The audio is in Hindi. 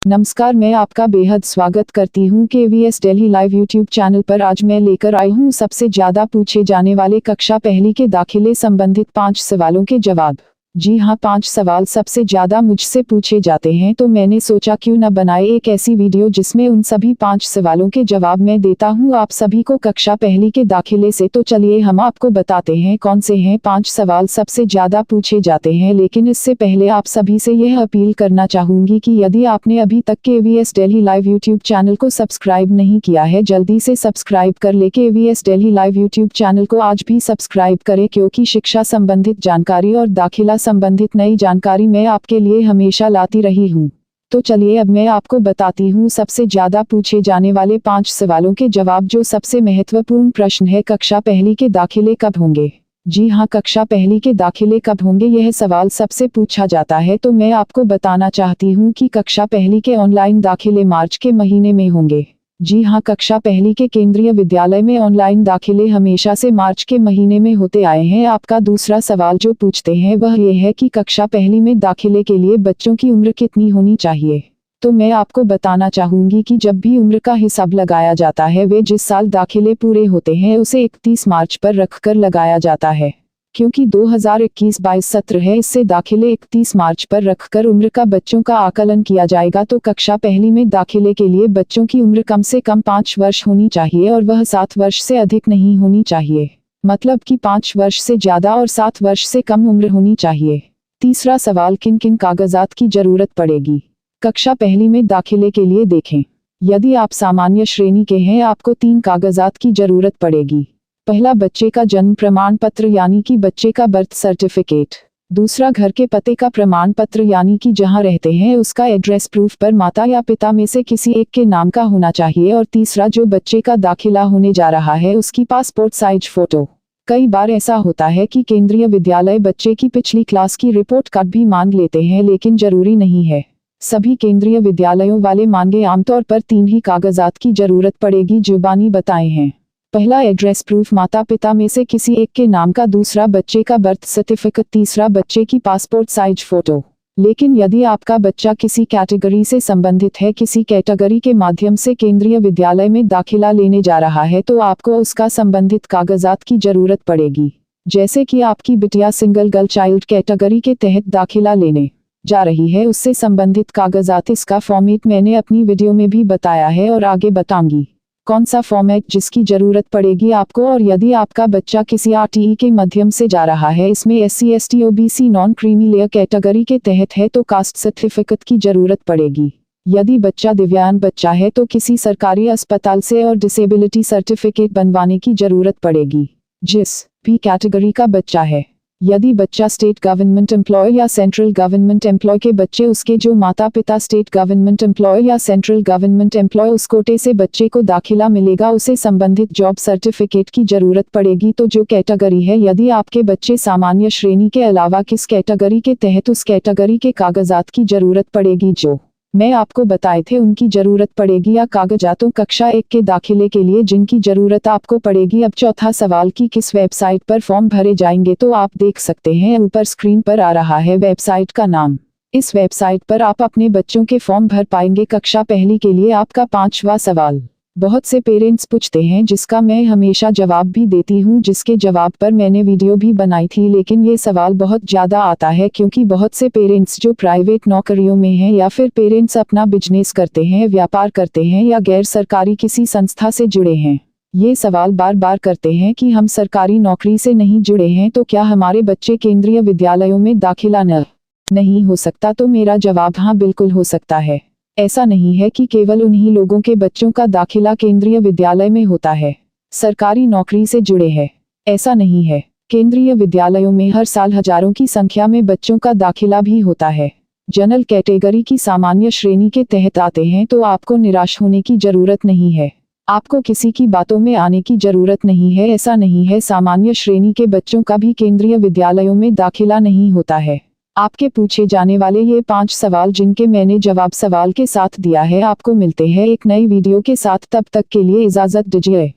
नमस्कार, मैं आपका बेहद स्वागत करती हूँ KVS Delhi live YouTube channel पर। आज मैं लेकर आई हूँ सबसे ज्यादा पूछे जाने वाले कक्षा पहली के दाखिले संबंधित 5 सवालों के जवाब। जी हाँ, 5 सवाल सबसे ज्यादा मुझसे पूछे जाते हैं, तो मैंने सोचा क्यों न बनाए एक ऐसी वीडियो जिसमें उन सभी 5 सवालों के जवाब मैं देता हूँ आप सभी को कक्षा पहली के दाखिले से। तो चलिए हम आपको बताते हैं कौन से हैं 5 सवाल सबसे ज्यादा पूछे जाते हैं। लेकिन इससे पहले आप सभी से यह अपील करना चाहूंगी कि यदि आपने अभी तक KVS Delhi live YouTube channel को सब्सक्राइब नहीं किया है, जल्दी से सब्सक्राइब कर ले। KVS Delhi live YouTube channel को आज भी सब्सक्राइब करें, क्योंकि शिक्षा संबंधित जानकारी और दाखिला संबंधित नई जानकारी मैं आपके लिए हमेशा लाती रही हूँ। तो चलिए अब मैं आपको बताती हूँ सबसे ज्यादा पूछे जाने वाले 5 सवालों के जवाब। जो सबसे महत्वपूर्ण प्रश्न है, कक्षा पहली के दाखिले कब होंगे। जी हाँ, कक्षा पहली के दाखिले कब होंगे, यह सवाल सबसे पूछा जाता है। तो मैं आपको बताना चाहती हूँ कि कक्षा पहली के ऑनलाइन दाखिले मार्च के महीने में होंगे। जी हाँ, कक्षा पहली के केंद्रीय विद्यालय में ऑनलाइन दाखिले हमेशा से मार्च के महीने में होते आए हैं। आपका दूसरा सवाल जो पूछते हैं वह ये है कि कक्षा पहली में दाखिले के लिए बच्चों की उम्र कितनी होनी चाहिए। तो मैं आपको बताना चाहूंगी कि जब भी उम्र का हिसाब लगाया जाता है, वे जिस साल दाखिले पूरे होते हैं उसे 31 मार्च पर रखकर लगाया जाता है। क्योंकि 2021-22 सत्र है, इससे दाखिले 31 मार्च पर रखकर उम्र का बच्चों का आकलन किया जाएगा। तो कक्षा पहली में दाखिले के लिए बच्चों की उम्र कम से कम 5 वर्ष होनी चाहिए और वह 7 वर्ष से अधिक नहीं होनी चाहिए। मतलब कि 5 वर्ष से ज्यादा और 7 वर्ष से कम उम्र होनी चाहिए। तीसरा सवाल, किन किन कागजात की जरूरत पड़ेगी कक्षा पहली में दाखिले के लिए। देखें, यदि आप सामान्य श्रेणी के हैं, आपको 3 कागजात की जरूरत पड़ेगी। पहला, बच्चे का जन्म प्रमाण पत्र यानी कि बच्चे का बर्थ सर्टिफिकेट। दूसरा, घर के पते का प्रमाण पत्र यानी कि जहां रहते हैं उसका एड्रेस प्रूफ पर माता या पिता में से किसी एक के नाम का होना चाहिए। और तीसरा, जो बच्चे का दाखिला होने जा रहा है उसकी पासपोर्ट साइज फोटो। कई बार ऐसा होता है कि केंद्रीय विद्यालय बच्चे की पिछली क्लास की रिपोर्ट कार्ड भी मांग लेते हैं, लेकिन जरूरी नहीं है। सभी केंद्रीय विद्यालयों वाले मांगे आमतौर पर 3 ही कागजात की जरूरत पड़ेगी, जुबानी बताए हैं। पहला, एड्रेस प्रूफ माता पिता में से किसी एक के नाम का। दूसरा, बच्चे का बर्थ सर्टिफिकेट। तीसरा, बच्चे की पासपोर्ट साइज फोटो। लेकिन यदि आपका बच्चा किसी कैटेगरी से संबंधित है, किसी कैटेगरी के माध्यम से केंद्रीय विद्यालय में दाखिला लेने जा रहा है, तो आपको उसका संबंधित कागजात की जरूरत पड़ेगी। जैसे कि आपकी बिटिया सिंगल गर्ल चाइल्ड कैटेगरी के तहत दाखिला लेने जा रही है, उससे संबंधित कागजात। इसका फॉर्मेट मैंने अपनी वीडियो में भी बताया है और आगे बताऊंगी कौन सा फॉर्मेट जिसकी जरूरत पड़ेगी आपको। और यदि आपका बच्चा किसी RTE के माध्यम से जा रहा है, इसमें SC ST OBC non creamy layer category के तहत है, तो कास्ट सर्टिफिकेट की जरूरत पड़ेगी। यदि बच्चा दिव्यांग बच्चा है तो किसी सरकारी अस्पताल से और डिसेबिलिटी सर्टिफिकेट बनवाने की जरूरत पड़ेगी। जिस भी कैटेगरी का बच्चा है, यदि बच्चा स्टेट गवर्नमेंट एम्प्लॉय या सेंट्रल गवर्नमेंट एम्प्लॉय के बच्चे, उसके जो माता पिता स्टेट गवर्नमेंट एम्प्लॉय या सेंट्रल गवर्नमेंट एम्प्लॉय, उस कोटे से बच्चे को दाखिला मिलेगा, उसे संबंधित जॉब सर्टिफिकेट की जरूरत पड़ेगी। तो जो कैटेगरी है, यदि आपके बच्चे सामान्य श्रेणी के अलावा किस कैटेगरी के तहत, उस कैटेगरी के कागजात की जरूरत पड़ेगी जो मैं आपको बताए थे, उनकी जरूरत पड़ेगी। या कागजातों कक्षा 1 के दाखिले के लिए जिनकी जरूरत आपको पड़ेगी। अब चौथा सवाल कि किस वेबसाइट पर फॉर्म भरे जाएंगे, तो आप देख सकते हैं ऊपर स्क्रीन पर आ रहा है वेबसाइट का नाम। इस वेबसाइट पर आप अपने बच्चों के फॉर्म भर पाएंगे कक्षा पहली के लिए। आपका 5वां सवाल, बहुत से पेरेंट्स पूछते हैं, जिसका मैं हमेशा जवाब भी देती हूं, जिसके जवाब पर मैंने वीडियो भी बनाई थी। लेकिन ये सवाल बहुत ज़्यादा आता है, क्योंकि बहुत से पेरेंट्स जो प्राइवेट नौकरियों में हैं, या फिर पेरेंट्स अपना बिजनेस करते हैं, व्यापार करते हैं, या गैर सरकारी किसी संस्था से जुड़े हैं, ये सवाल बार बार करते हैं कि हम सरकारी नौकरी से नहीं जुड़े हैं, तो क्या हमारे बच्चे केंद्रीय विद्यालयों में दाखिला नहीं हो सकता। तो मेरा जवाब हाँ, बिल्कुल हो सकता है। ऐसा नहीं है कि केवल उन्हीं लोगों के बच्चों का दाखिला केंद्रीय विद्यालय में होता है सरकारी नौकरी से जुड़े हैं, ऐसा नहीं है। केंद्रीय विद्यालयों में हर साल हजारों की संख्या में बच्चों का दाखिला भी होता है। जनरल कैटेगरी की सामान्य श्रेणी के तहत आते हैं, तो आपको निराश होने की जरूरत नहीं है। आपको किसी की बातों में आने की जरूरत नहीं है। ऐसा नहीं है, सामान्य श्रेणी के बच्चों का भी केंद्रीय विद्यालयों में दाखिला नहीं होता है। आपके पूछे जाने वाले ये 5 सवाल जिनके मैंने जवाब सवाल के साथ दिया है। आपको मिलते हैं एक नई वीडियो के साथ, तब तक के लिए इजाजत दीजिए।